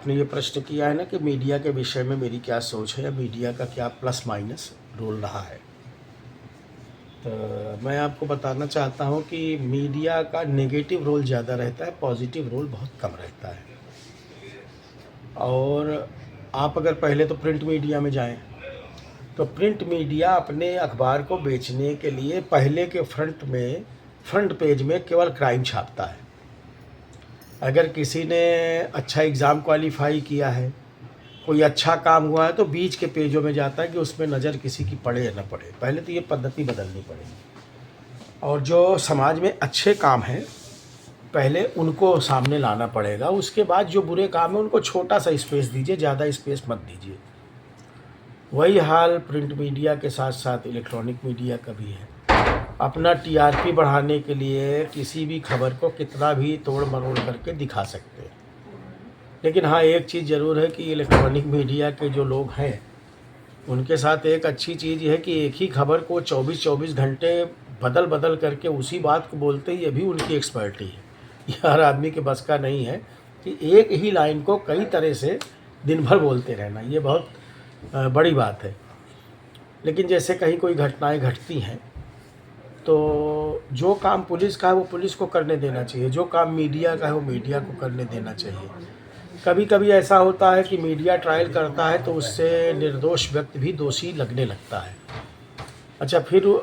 आपने ये प्रश्न किया है ना कि मीडिया के विषय में मेरी क्या सोच है या मीडिया का क्या प्लस माइनस रोल रहा है। तो मैं आपको बताना चाहता हूँ कि मीडिया का नेगेटिव रोल ज़्यादा रहता है, पॉजिटिव रोल बहुत कम रहता है। और आप अगर पहले तो प्रिंट मीडिया में जाएं तो प्रिंट मीडिया अपने अखबार को बेचने के लिए पहले के फ्रंट पेज में केवल क्राइम छापता है। अगर किसी ने अच्छा एग्ज़ाम क्वालिफाई किया है, कोई अच्छा काम हुआ है, तो बीच के पेजों में जाता है कि उसमें नज़र किसी की पड़े या न पड़े। पहले तो ये पद्धति बदलनी पड़ेगी। और जो समाज में अच्छे काम हैं पहले उनको सामने लाना पड़ेगा। उसके बाद जो बुरे काम हैं उनको छोटा सा स्पेस दीजिए, ज़्यादा स्पेस मत दीजिए। वही हाल प्रिंट मीडिया के साथ साथ इलेक्ट्रॉनिक मीडिया का भी है। अपना टीआरपी बढ़ाने के लिए किसी भी खबर को कितना भी तोड़ मरोड़ करके दिखा सकते हैं। लेकिन हाँ, एक चीज़ ज़रूर है कि इलेक्ट्रॉनिक मीडिया के जो लोग हैं उनके साथ एक अच्छी चीज़ है कि एक ही खबर को 24-24 घंटे बदल बदल करके उसी बात को बोलते ही, ये भी उनकी एक्सपर्टी है। ये हर आदमी के बस का नहीं है कि एक ही लाइन को कई तरह से दिन भर बोलते रहना, ये बहुत बड़ी बात है। लेकिन जैसे कहीं कोई घटनाएं घटती हैं तो जो काम पुलिस का है वो पुलिस को करने देना चाहिए, जो काम मीडिया का है वो मीडिया को करने देना चाहिए। कभी कभी ऐसा होता है कि मीडिया ट्रायल करता है तो उससे निर्दोष व्यक्ति भी दोषी लगने लगता है। अच्छा, फिर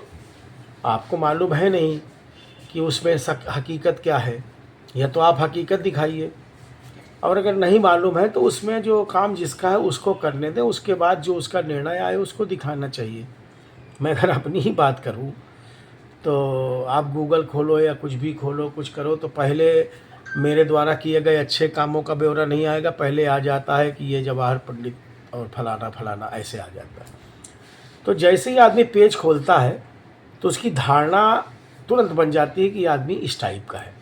आपको मालूम है नहीं कि उसमें हकीकत क्या है, या तो आप हकीकत दिखाइए, और अगर नहीं मालूम है तो उसमें जो काम जिसका है उसको करने दें, उसके बाद जो उसका निर्णय आए उसको दिखाना चाहिए। मैं अगर अपनी ही बात करूं तो आप गूगल खोलो या कुछ भी खोलो, कुछ करो, तो पहले मेरे द्वारा किए गए अच्छे कामों का ब्यौरा नहीं आएगा, पहले आ जाता है कि ये जवाहर पंडित और फलाना फलाना, ऐसे आ जाता है। तो जैसे ही आदमी पेज खोलता है तो उसकी धारणा तुरंत बन जाती है कि ये आदमी इस टाइप का है।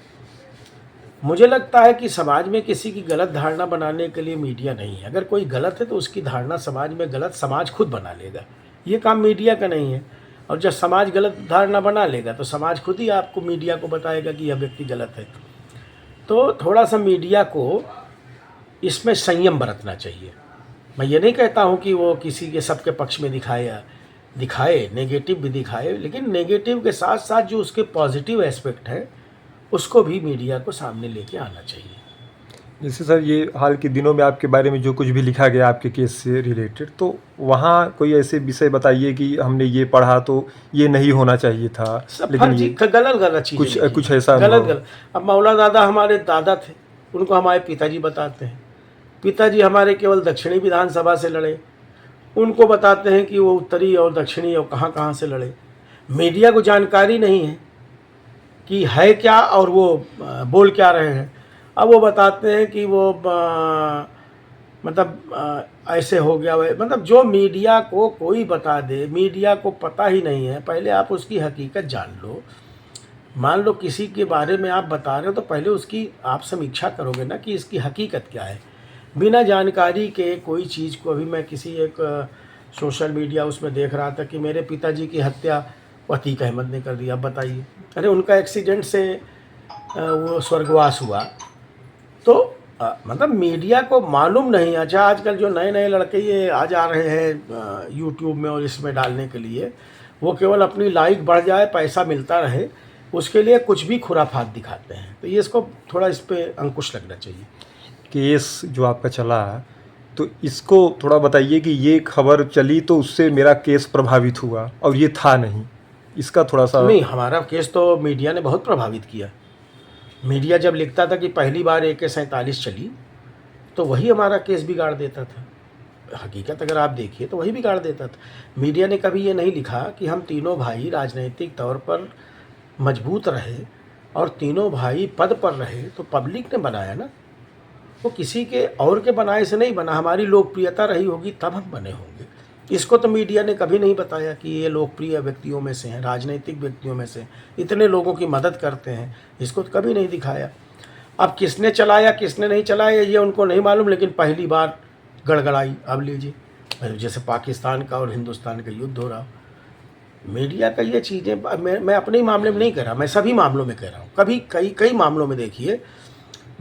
मुझे लगता है कि समाज में किसी की गलत धारणा बनाने के लिए मीडिया नहीं है। अगर कोई गलत है तो उसकी धारणा समाज में गलत समाज खुद बना लेगा, ये काम मीडिया का नहीं है। और जब समाज गलत धारणा बना लेगा तो समाज खुद ही आपको, मीडिया को बताएगा कि यह व्यक्ति गलत है। तो थोड़ा सा मीडिया को इसमें संयम बरतना चाहिए। मैं ये नहीं कहता हूँ कि वो किसी के सबके पक्ष में दिखाए, नेगेटिव भी दिखाए, लेकिन नेगेटिव के साथ साथ जो उसके पॉजिटिव एस्पेक्ट है उसको भी मीडिया को सामने लेके आना चाहिए। जैसे सर, ये हाल के दिनों में आपके बारे में जो कुछ भी लिखा गया आपके केस से रिलेटेड, तो वहाँ कोई ऐसे विषय बताइए कि हमने ये पढ़ा तो ये नहीं होना चाहिए था, लेकिन ये गलत चीज़ें कुछ ऐसा गलत। अब मौला दादा हमारे दादा थे, उनको हमारे पिताजी बताते हैं। पिताजी हमारे केवल दक्षिणी विधानसभा से लड़े, उनको बताते हैं कि वो उत्तरी और दक्षिणी और कहाँ कहाँ से लड़े। मीडिया को जानकारी नहीं है कि है क्या और वो बोल क्या रहे हैं। अब वो बताते हैं कि वो ऐसे हो गया, मतलब जो मीडिया को कोई बता दे, मीडिया को पता ही नहीं है। पहले आप उसकी हकीकत जान लो। मान लो किसी के बारे में आप बता रहे हो तो पहले उसकी आप समीक्षा करोगे ना कि इसकी हकीकत क्या है। बिना जानकारी के कोई चीज़ को, अभी मैं किसी एक सोशल मीडिया उसमें देख रहा था कि मेरे पिताजी की हत्या अतीक अहमद ने कर दी। अब बताइए, अरे उनका एक्सीडेंट से वो स्वर्गवास हुआ। तो मतलब मीडिया को मालूम नहीं। अच्छा, आजकल जो नए नए लड़के ये आ जा रहे हैं यूट्यूब में और इसमें डालने के लिए, वो केवल अपनी लाइक बढ़ जाए, पैसा मिलता रहे, उसके लिए कुछ भी खुराफात दिखाते हैं। तो ये इसको थोड़ा इस पर अंकुश लगना चाहिए। केस जो आपका चला, तो इसको थोड़ा बताइए कि ये खबर चली तो उससे मेरा केस प्रभावित हुआ और ये था नहीं, इसका थोड़ा सा। नहीं, हमारा केस तो मीडिया ने बहुत प्रभावित किया। मीडिया जब लिखता था कि पहली बार AK-47 चली तो वही हमारा केस बिगाड़ देता था। हकीकत अगर आप देखिए तो वही बिगाड़ देता था। मीडिया ने कभी ये नहीं लिखा कि हम तीनों भाई राजनीतिक तौर पर मजबूत रहे और तीनों भाई पद पर रहे, तो पब्लिक ने बनाया ना, वो किसी के और के बनाए से नहीं बना। हमारी लोकप्रियता रही होगी तब हम बने होंगे। इसको तो मीडिया ने कभी नहीं बताया कि ये लोकप्रिय व्यक्तियों में से हैं, राजनीतिक व्यक्तियों में से, इतने लोगों की मदद करते हैं, इसको तो कभी नहीं दिखाया। अब किसने चलाया किसने नहीं चलाया ये उनको नहीं मालूम, लेकिन पहली बार गड़गड़ाई। अब लीजिए, जैसे पाकिस्तान का और हिंदुस्तान का युद्ध हो रहा, मीडिया का ये चीज़ें, मैं अपने ही मामले में नहीं कह रहा, मैं सभी मामलों में कह रहा हूँ। कभी कई मामलों में देखिए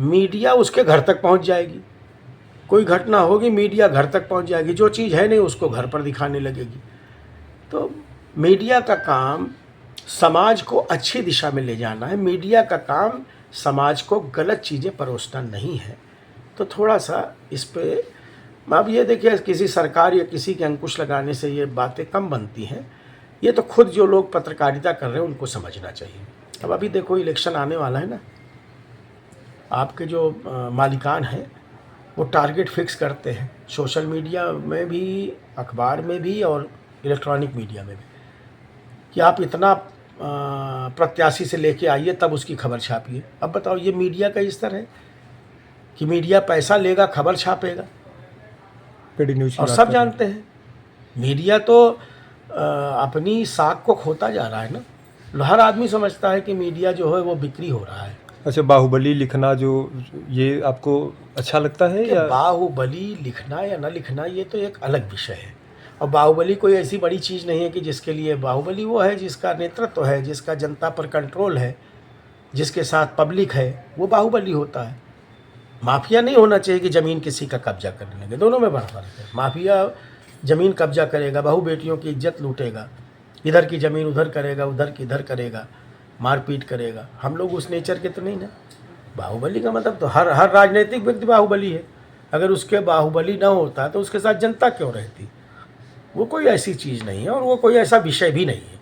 मीडिया उसके घर तक पहुँच जाएगी। कोई घटना होगी मीडिया घर तक पहुंच जाएगी, जो चीज़ है नहीं उसको घर पर दिखाने लगेगी। तो मीडिया का काम समाज को अच्छी दिशा में ले जाना है, मीडिया का काम समाज को गलत चीज़ें परोसना नहीं है। तो थोड़ा सा इस पे अब ये देखिए, किसी सरकार या किसी के अंकुश लगाने से ये बातें कम बनती हैं। ये तो खुद जो लोग पत्रकारिता कर रहे हैं उनको समझना चाहिए। अब अभी देखो इलेक्शन आने वाला है ना, आपके जो मालिकान हैं वो टारगेट फिक्स करते हैं, सोशल मीडिया में भी, अखबार में भी और इलेक्ट्रॉनिक मीडिया में भी, कि आप इतना प्रत्याशी से लेके आइए तब उसकी खबर छापिए। अब बताओ, ये मीडिया का स्तर है कि मीडिया पैसा लेगा खबर छापेगा? पेड न्यूज़ की और बात सब करें। जानते हैं मीडिया तो अपनी साख को खोता जा रहा है ना। हर आदमी समझता है कि मीडिया जो है वो बिक्री हो रहा है। अच्छा, बाहुबली लिखना जो ये आपको अच्छा लगता है कि या बाहुबली लिखना या न लिखना ये तो एक अलग विषय है। और बाहुबली कोई ऐसी बड़ी चीज़ नहीं है कि जिसके लिए बाहुबली वो है जिसका नेतृत्व है, जिसका जनता पर कंट्रोल है, जिसके साथ पब्लिक है, वो बाहुबली होता है। माफिया नहीं होना चाहिए कि ज़मीन किसी का कब्जा करने लगे, दोनों में बड़ा फर्क है। माफिया ज़मीन कब्जा करेगा, बहू बेटियों की इज्जत लूटेगा, इधर की ज़मीन उधर करेगा, उधर की इधर करेगा, मारपीट करेगा। हम लोग उस नेचर के तो नहीं ना। बाहुबली का मतलब तो हर राजनीतिक व्यक्ति बाहुबली है। अगर उसके बाहुबली ना होता तो उसके साथ जनता क्यों रहती? वो कोई ऐसी चीज़ नहीं है और वो कोई ऐसा विषय भी नहीं है।